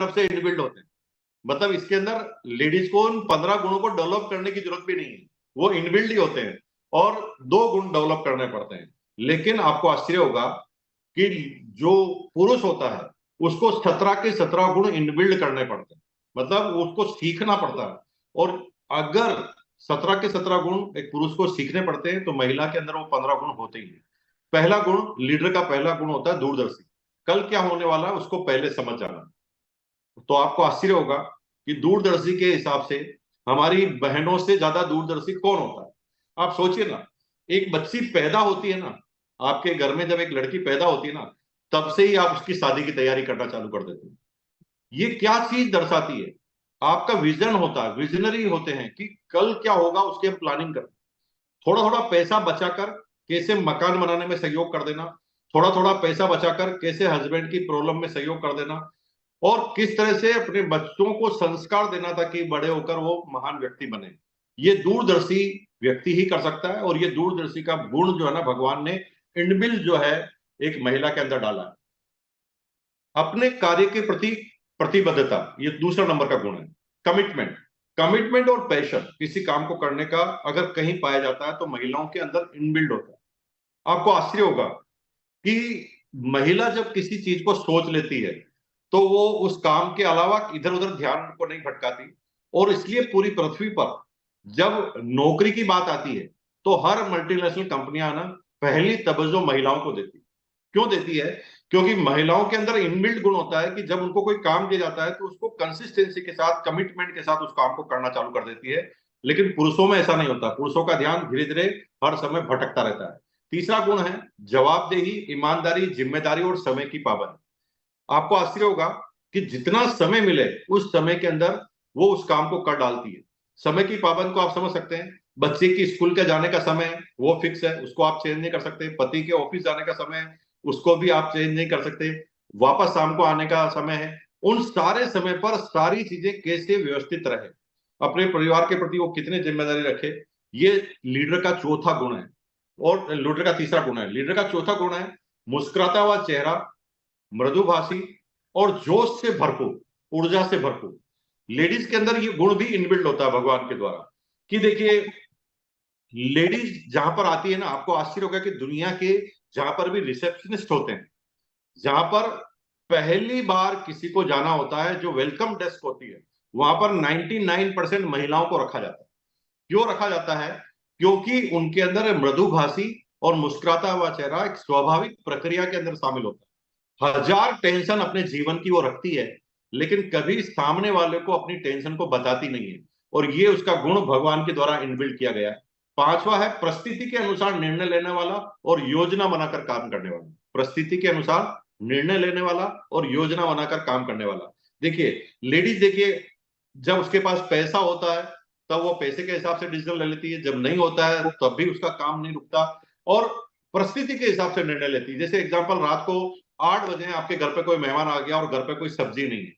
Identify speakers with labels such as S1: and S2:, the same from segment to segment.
S1: तरफ से इनबिल्ड होते हैं। मतलब इसके अंदर लेडीज को उन 15 गुणों को डेवलप करने की जरूरत भी नहीं है, वो इनबिल्ड ही होते हैं और 2 गुण डेवलप करने पड़ते हैं। लेकिन आपको आश्चर्य होगा कि जो पुरुष होता है उसको 17 के 17 गुण इनबिल्ड करने पड़ते हैं, मतलब उसको सीखना पड़ता है। और अगर 17 के 17 गुण एक पुरुष को सीखने पड़ते हैं तो महिला के अंदर वो 15 गुण होते ही हैं। पहला गुण, लीडर का पहला गुण होता है दूरदर्शी, कल क्या होने वाला है उसको पहले समझ जाना। तो आपको आश्चर्य होगा कि दूरदर्शी के हिसाब से हमारी बहनों से ज्यादा दूरदर्शी कौन होता है। आप सोचिए ना, एक बच्ची पैदा होती है ना, आपके घर में जब एक लड़की पैदा होती है ना, तब से ही आप उसकी शादी की तैयारी करना चालू कर देते हैं। ये क्या चीज दर्शाती है? आपका विजन होता है, विजनरी होते हैं कि कल क्या होगा उसकी हम प्लानिंग करते हैं। थोड़ा थोड़ा पैसा बचाकर कैसे मकान बनाने में सहयोग कर देना, थोड़ा थोड़ा पैसा बचाकर कैसे हस्बैंड की प्रॉब्लम में सहयोग कर देना, और किस तरह से अपने बच्चों को संस्कार देना ताकि बड़े होकर वो महान व्यक्ति बने। ये दूरदर्शी व्यक्ति ही कर सकता है। और ये दूरदर्शी का गुण जो है ना, भगवान ने इनबिल्ट जो है एक महिला के अंदर डाला है। अपने कार्य के प्रति प्रतिबद्धता, ये दूसरा नंबर का गुण है। कमिटमेंट, कमिटमेंट और पैशन किसी काम को करने का अगर कहीं पाया जाता है तो महिलाओं के अंदर इनबिल्ड होता है। आपको आश्चर्य होगा कि महिला जब किसी चीज को सोच लेती है तो वो उस काम के अलावा इधर उधर ध्यान को नहीं भटकाती। और इसलिए पूरी पृथ्वी पर जब नौकरी की बात आती है तो हर मल्टीनेशनल कंपनियां ना पहली तवज्जो महिलाओं को देती। क्यों देती है? क्योंकि महिलाओं के अंदर इनबिल्ट गुण होता है कि जब उनको कोई काम दिया जाता है तो उसको कंसिस्टेंसी के साथ, कमिटमेंट के साथ उस काम को करना चालू कर देती है। लेकिन पुरुषों में ऐसा नहीं होता, पुरुषों का ध्यान धीरे धीरे हर समय भटकता रहता है। तीसरा गुण है जवाबदेही, ईमानदारी, जिम्मेदारी और समय की पाबंदी। आपको आश्चर्य होगा कि जितना समय मिले उस समय के अंदर वो उस काम को कर डालती है। समय की पाबंद को आप समझ सकते हैं, बच्चे की स्कूल के जाने का समय वो फिक्स है, उसको आप चेंज नहीं कर सकते। पति के ऑफिस जाने का समय है, उसको भी आप चेंज नहीं कर सकते। वापस शाम को आने का समय है। उन सारे समय पर सारी चीजें कैसे व्यवस्थित रहे, अपने परिवार के प्रति वो कितने जिम्मेदारी रखे, ये लीडर का चौथा गुण है। और लीडर का तीसरा गुण है, लीडर का चौथा गुण है मुस्कुराता हुआ चेहरा, मृदुभाषी और जोश से भरपूर, ऊर्जा से भरपूर। लेडीज के अंदर ये गुण भी इनबिल्ड होता है भगवान के द्वारा। कि देखिए, लेडीज जहां पर आती है ना, आपको आश्चर्य होगा कि दुनिया के जहां पर भी रिसेप्शनिस्ट होते हैं, जहां पर पहली बार किसी को जाना होता है, जो वेलकम डेस्क होती है, वहां पर 99% महिलाओं को रखा जाता है। क्यों रखा जाता है? क्योंकि उनके अंदर मृदुभाषी और मुस्कुराता हुआ चेहरा एक स्वाभाविक प्रक्रिया के अंदर शामिल होता है। हजार टेंशन अपने जीवन की वो रखती है, लेकिन कभी सामने वाले को अपनी टेंशन को बताती नहीं है। और ये उसका गुण भगवान के द्वारा इनबिल्ट किया गया है। पांचवा है परिस्थिति के अनुसार निर्णय लेने वाला और योजना बनाकर काम करने वाला। परिस्थिति के अनुसार निर्णय लेने वाला और योजना बनाकर काम करने वाला। देखिए, लेडीज देखिए, जब उसके पास पैसा होता है तब वो पैसे के हिसाब से डिसीजन ले लेती है, जब नहीं होता है तब भी उसका काम नहीं रुकता। और परिस्थिति के हिसाब से निर्णय लेती है। जैसे एग्जांपल, रात को 8 बजे आपके घर पे कोई मेहमान आ गया और घर पे कोई सब्जी नहीं है,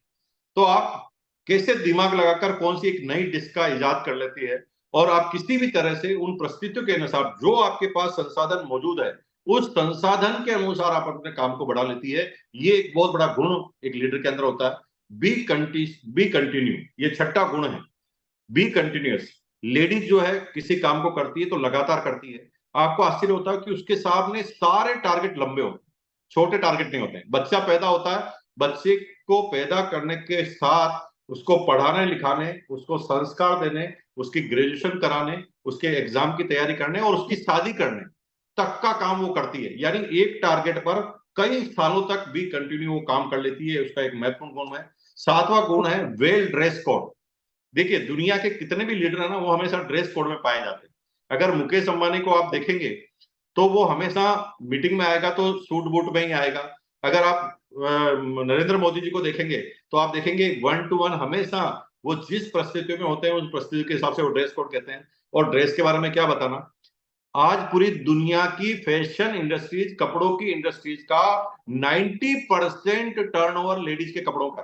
S1: तो आप कैसे दिमाग लगाकर कौन सी एक नई डिश का इजाद कर लेती है। और आप किसी भी तरह से उन परिस्थितियों के अनुसार जो आपके पास संसाधन मौजूद है, उस संसाधन के अनुसार आप अपने काम को बढ़ा लेती है। ये एक बहुत बड़ा गुण एक लीडर के अंदर होता है। बी कंटिन्यू, ये छठा गुण है। B continuous. लेडीज जो है किसी काम को करती है तो लगातार करती है। आपको आश्चर्य होता है कि उसके सामने सारे टारगेट लंबे होते हैं, छोटे टारगेट नहीं होते हैं। बच्चा पैदा होता है, बच्चे को पैदा करने के साथ उसको पढ़ाने लिखाने, उसको संस्कार देने, उसकी ग्रेजुएशन कराने, उसके एग्जाम की तैयारी करने और उसकी शादी करने तक का काम वो करती है। यानी एक टारगेट पर कई सालों तक भी कंटिन्यू वो काम कर लेती है। उसका एक महत्वपूर्ण गुण है। सातवां गुण है वेल ड्रेस कोड। देखिए, दुनिया के कितने भी लीडर है ना, वो हमेशा ड्रेस कोड में पाए जाते हैं। अगर मुकेश अंबानी को आप देखेंगे तो वो हमेशा मीटिंग में आएगा तो सूट बूट में ही आएगा। अगर आप नरेंद्र मोदी जी को देखेंगे तो आप देखेंगे 1 to 1 हमेशा वो जिस परिस्थितियों में होते हैं उस परिस्थिति के हिसाब से वो ड्रेस कोड कहते हैं। और ड्रेस के बारे में क्या बताना, आज पूरी दुनिया की फैशन इंडस्ट्रीज, कपड़ों की इंडस्ट्रीज का 90% टर्नओवर लेडीज के कपड़ों का।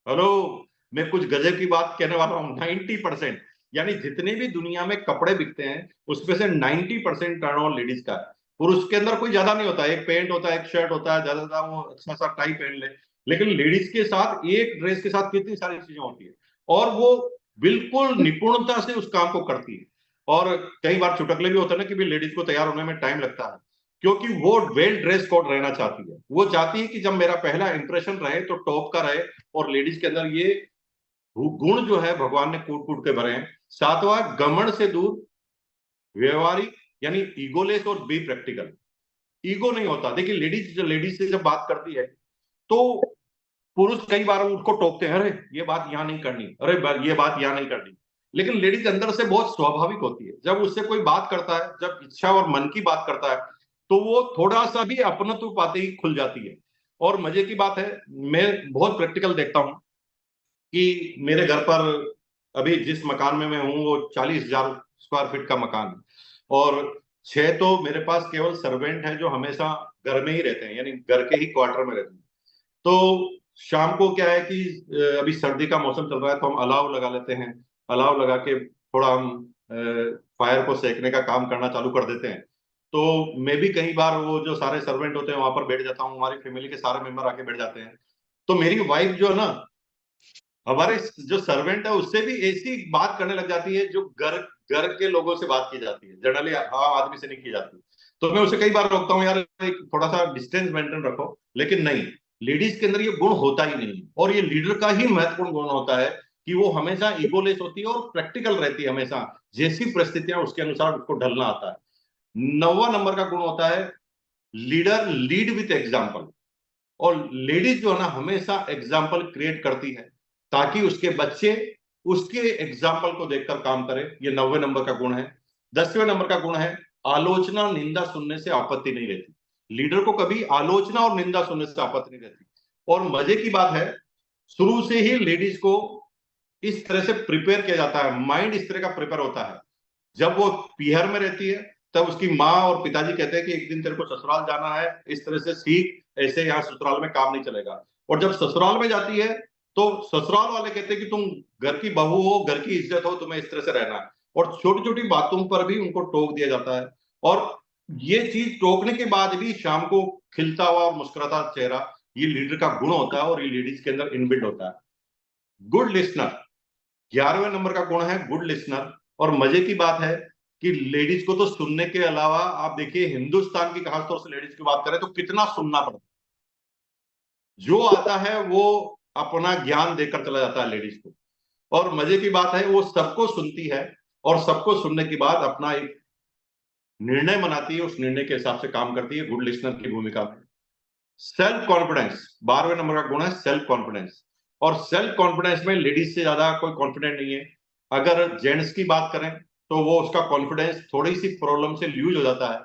S1: हेलो, मैं कुछ गजब की बात कहने वाला हूँ, 90%। यानी जितने भी दुनिया में कपड़े बिकते हैं उसमें से 90% टर्नओवर लेडीज का है। पुरुष के अंदर कोई ज्यादा नहीं होता है, एक पैंट होता है, एक शर्ट होता है, ज्यादा वो अच्छा सा टाई पहन ले। लेकिन लेडीज के साथ एक ड्रेस के साथ कितनी सारी चीजें होती है, और वो बिल्कुल निपुणता से उस काम को करती है। और कई बार चुटकले भी होते हैं ना कि भी लेडीज को तैयार होने में टाइम लगता है, क्योंकि वो वेल ड्रेस कोड रहना चाहती है। वो चाहती है कि जब मेरा पहला इंप्रेशन रहे तो टॉप का रहे, और लेडीज के अंदर ये गुण जो है भगवान ने कूट कूट के भरे हैं। सातवां, घमंड से दूर, व्यवहारिक, यानी ईगोलेस और बी प्रैक्टिकल। ईगो नहीं होता। देखिए लेडीज से जब बात करती है तो पुरुष कई बार उसको टोकते हैं, अरे ये बात यहां नहीं करनी, अरे ये बात यहां नहीं करनी। लेकिन लेडीज अंदर से बहुत स्वाभाविक होती है, जब उससे कोई बात करता है, जब इच्छा और मन की बात करता है, तो वो थोड़ा सा भी अपनत्व पाते ही खुल जाती है। और मजे की बात है, मैं बहुत प्रैक्टिकल देखता हूं कि मेरे घर पर अभी जिस मकान में मैं हूं वो 40,000 स्क्वायर फीट का मकान है, और 6 तो मेरे पास केवल सर्वेंट है जो हमेशा घर में ही रहते हैं, यानी घर के ही क्वार्टर में रहते हैं। तो शाम को क्या है कि अभी सर्दी का मौसम चल रहा है, तो हम अलाव लगा लेते हैं। अलाव लगा के थोड़ा हम फायर को सेकने का काम करना चालू कर देते हैं। तो मैं भी कई बार वो जो सारे सर्वेंट होते हैं वहां पर बैठ जाता हूँ, हमारी फैमिली के सारे मेंबर आके बैठ जाते हैं। तो मेरी वाइफ जो है ना, हमारे जो सर्वेंट है उससे भी ऐसी बात करने लग जाती है जो घर घर के लोगों से बात की जाती है, जनरली आम आदमी से नहीं की जाती। तो मैं उसे कई बार रोकता हूँ, यार एक थोड़ा सा डिस्टेंस मेंटेन रखो। लेकिन नहीं, लेडीज के अंदर ये गुण होता ही नहीं है, और ये लीडर का ही महत्वपूर्ण गुण होता है कि वो हमेशा इगोलेस होती है और प्रैक्टिकल रहती है। हमेशा जैसी परिस्थितियां उसके अनुसार उसको ढलना आता है। 9वां नंबर का गुण होता है लीडर लीड विथ एग्जाम्पल। और लेडीज जो है ना हमेशा एग्जाम्पल क्रिएट करती है, ताकि उसके बच्चे उसके एग्जाम्पल को देखकर काम करें। ये 90वें नंबर का गुण है। 10वें नंबर का गुण है आलोचना निंदा सुनने से आपत्ति नहीं रहती। लीडर को कभी आलोचना और निंदा सुनने से आपत्ति नहीं रहती। और मजे की बात है, शुरू से ही लेडीज को इस तरह से प्रिपेयर किया जाता है, माइंड इस तरह का प्रिपेयर होता है। जब वो पीहर में रहती है तब उसकी माँ और पिताजी कहते हैं कि एक दिन तेरे को ससुराल जाना है, इस तरह से सीख, ऐसे यहाँ ससुराल में काम नहीं चलेगा। और जब ससुराल में जाती है तो ससुराल वाले कहते हैं कि तुम घर की बहू हो, घर की इज्जत हो, तुम्हें इस तरह से रहना है। और छोटी छोटी बातों पर भी उनको टोक दिया जाता है। और ये चीज टोकने के बाद भी शाम को खिलता हुआ और मुस्कुराता चेहरा, ये लीडर का गुण होता है, और ये लेडीज के अंदर इनबिल्ट होता है। गुड लिसनर, 11वें नंबर का गुण है गुड लिसनर। और मजे की बात है कि लेडीज को तो सुनने के अलावा, आप देखिए हिंदुस्तान की खासतौर से लेडीज की बात करें तो कितना सुनना पड़ता है। जो आता है वो अपना ज्ञान देकर चला जाता है लेडीज को। और मजे की बात है वो सबको सुनती है, और सबको सुनने के बाद अपना एक निर्णय बनाती है, उस निर्णय के हिसाब से काम करती है गुड लिसनर की भूमिका में। सेल्फ कॉन्फिडेंस, 12वें नंबर का गुण है सेल्फ कॉन्फिडेंस। और सेल्फ कॉन्फिडेंस में लेडीज से ज्यादा कोई कॉन्फिडेंट नहीं है। अगर जेंट्स की बात करें तो वो उसका कॉन्फिडेंस थोड़ी सी प्रॉब्लम से लूज हो जाता है,